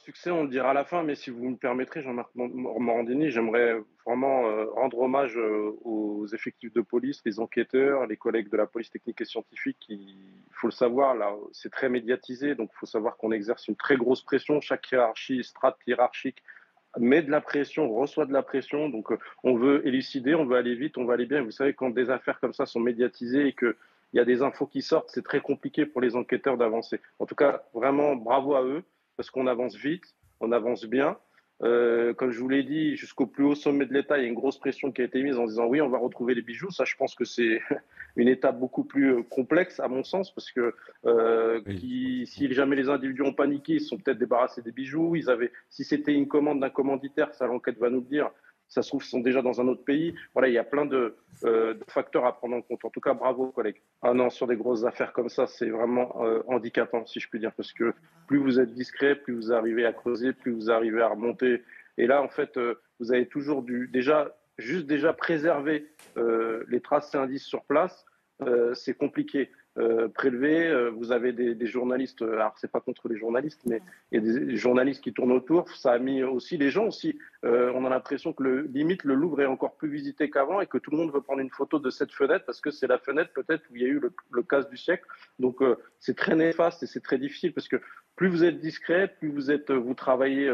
succès, on le dira à la fin, mais si vous me permettrez, Jean-Marc Morandini, j'aimerais vraiment rendre hommage aux effectifs de police, les enquêteurs, les collègues de la police technique et scientifique. Il faut le savoir, là, c'est très médiatisé, donc il faut savoir qu'on exerce une très grosse pression. Chaque hiérarchie, strate hiérarchique met de la pression, reçoit de la pression. Donc, on veut élucider, on veut aller vite, on veut aller bien. Vous savez, quand des affaires comme ça sont médiatisées et qu'il y a des infos qui sortent, c'est très compliqué pour les enquêteurs d'avancer. En tout cas, vraiment, bravo à eux, parce qu'on avance vite, on avance bien. Comme je vous l'ai dit, jusqu'au plus haut sommet de l'État, il y a une grosse pression qui a été mise en disant oui, on va retrouver les bijoux. Ça, je pense que c'est une étape beaucoup plus complexe, à mon sens, parce que Oui, si jamais les individus ont paniqué, ils se sont peut-être débarrassés des bijoux. Si c'était une commande d'un commanditaire, ça l'enquête va nous le dire. Ça se trouve, ils sont déjà dans un autre pays. Voilà, il y a plein de facteurs à prendre en compte. En tout cas, bravo, collègues. Ah non, sur des grosses affaires comme ça, c'est vraiment handicapant, si je puis dire, parce que plus vous êtes discret, plus vous arrivez à creuser, plus vous arrivez à remonter. Et là, en fait, vous avez toujours juste déjà préserver les traces et indices sur place, c'est compliqué. Prélever, vous avez des journalistes, alors c'est pas contre les journalistes, mais il y a des journalistes qui tournent autour. Ça a mis aussi les gens aussi. On a l'impression que limite le Louvre est encore plus visité qu'avant et que tout le monde veut prendre une photo de cette fenêtre parce que c'est la fenêtre peut-être où il y a eu le casse du siècle. Donc c'est très néfaste et c'est très difficile parce que plus vous êtes discret, plus vous travaillez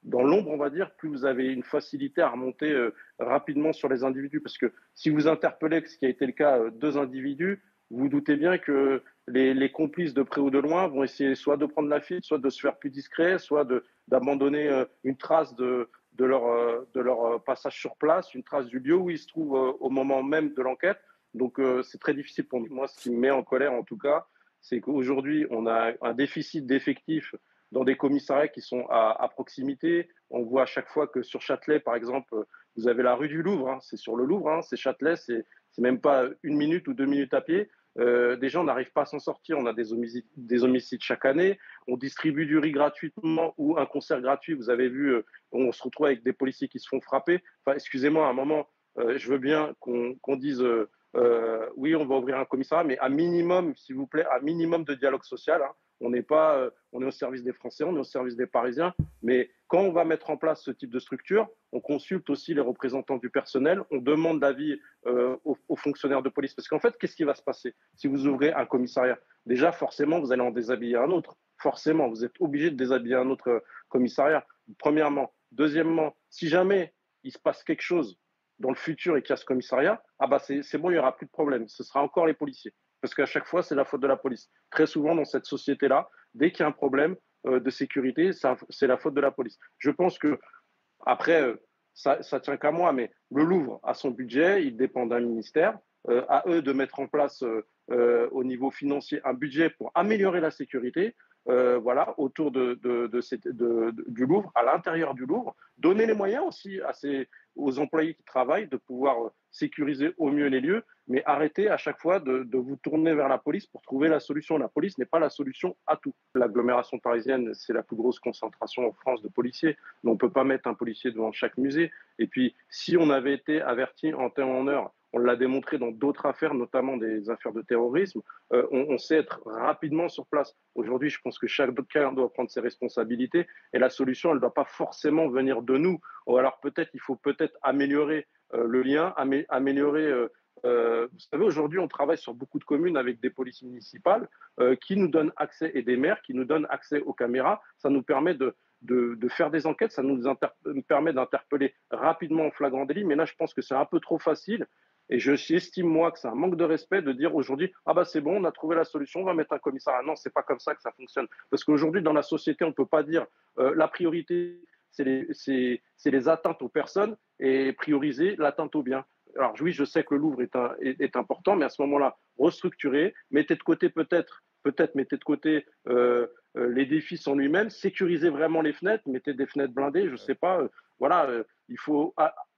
dans l'ombre, on va dire, plus vous avez une facilité à remonter rapidement sur les individus. Parce que si vous interpellez, ce qui a été le cas, deux individus, vous vous doutez bien que les complices de près ou de loin vont essayer soit de prendre la fuite, soit de se faire plus discret, soit d'abandonner une trace de leur passage sur place, une trace du lieu où ils se trouvent au moment même de l'enquête. Donc c'est très difficile pour nous. Moi, ce qui me met en colère, en tout cas, c'est qu'aujourd'hui, on a un déficit d'effectifs dans des commissariats qui sont à proximité. On voit à chaque fois que sur Châtelet, par exemple, vous avez la rue du Louvre, hein, c'est sur le Louvre, hein, c'est Châtelet, c'est même pas 1 minute ou 2 minutes à pied. Des gens n'arrivent pas à s'en sortir. On a des homicides chaque année. On distribue du riz gratuitement ou un concert gratuit. Vous avez vu, on se retrouve avec des policiers qui se font frapper. Enfin, excusez-moi, à un moment, je veux bien qu'on dise oui, on va ouvrir un commissariat, mais à minimum, s'il vous plaît, à minimum de dialogue social. Hein. On n'est pas, on est au service des Français, on est au service des Parisiens, mais quand on va mettre en place ce type de structure, on consulte aussi les représentants du personnel, on demande l'avis aux fonctionnaires de police. Parce qu'en fait, qu'est-ce qui va se passer si vous ouvrez un commissariat? Déjà, forcément, vous allez en déshabiller un autre. Forcément, vous êtes obligé de déshabiller un autre commissariat, premièrement. Deuxièmement, si jamais il se passe quelque chose dans le futur et qu'il y a ce commissariat, ah bah c'est bon, il n'y aura plus de problème. Ce sera encore les policiers. Parce qu'à chaque fois, c'est la faute de la police. Très souvent, dans cette société-là, dès qu'il y a un problème de sécurité, c'est la faute de la police. Je pense que, après, ça tient qu'à moi, mais le Louvre a son budget, il dépend d'un ministère. À eux de mettre en place au niveau financier un budget pour améliorer la sécurité, voilà, autour du Louvre, à l'intérieur du Louvre, donner les moyens aussi aux employés qui travaillent de pouvoir sécuriser au mieux les lieux, mais arrêtez à chaque fois de vous tourner vers la police pour trouver la solution. La police n'est pas la solution à tout. L'agglomération parisienne, c'est la plus grosse concentration en France de policiers, mais on ne peut pas mettre un policier devant chaque musée. Et puis, si on avait été averti en temps et en heure, on l'a démontré dans d'autres affaires, notamment des affaires de terrorisme, on sait être rapidement sur place. Aujourd'hui, je pense que chacun doit prendre ses responsabilités et la solution, elle ne doit pas forcément venir de nous. Ou alors peut-être, il faut peut-être améliorer le lien, améliorer. Vous savez, aujourd'hui, on travaille sur beaucoup de communes avec des polices municipales qui nous donnent accès et des maires qui nous donnent accès aux caméras. Ça nous permet de faire des enquêtes, ça nous permet d'interpeller rapidement en flagrant délit. Mais là, je pense que c'est un peu trop facile. Et j'estime, moi, que c'est un manque de respect de dire aujourd'hui, ah bah c'est bon, on a trouvé la solution, on va mettre un commissariat. Non, c'est pas comme ça que ça fonctionne. Parce qu'aujourd'hui, dans la société, on ne peut pas dire la priorité, c'est les atteintes aux personnes et prioriser l'atteinte aux biens. Alors oui, je sais que le Louvre est important, mais à ce moment-là, restructurer, mettez de côté peut-être mettez de côté l'édifice en lui-même, sécuriser vraiment les fenêtres, mettez des fenêtres blindées, je ne sais pas. Voilà, il faut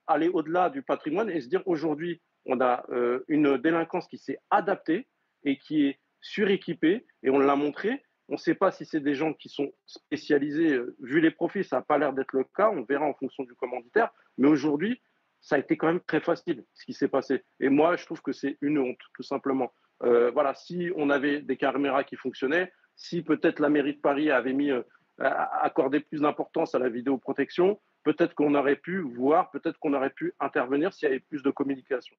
aller au-delà du patrimoine et se dire aujourd'hui, on a une délinquance qui s'est adaptée et qui est suréquipée, et on l'a montré. On ne sait pas si c'est des gens qui sont spécialisés. Vu les profils, ça n'a pas l'air d'être le cas. On verra en fonction du commanditaire. Mais aujourd'hui, ça a été quand même très facile ce qui s'est passé. Et moi, je trouve que c'est une honte, tout simplement. Voilà, si on avait des caméras qui fonctionnaient, si peut-être la mairie de Paris avait mis accorder plus d'importance à la vidéoprotection, peut-être qu'on aurait pu voir, peut-être qu'on aurait pu intervenir s'il y avait plus de communication.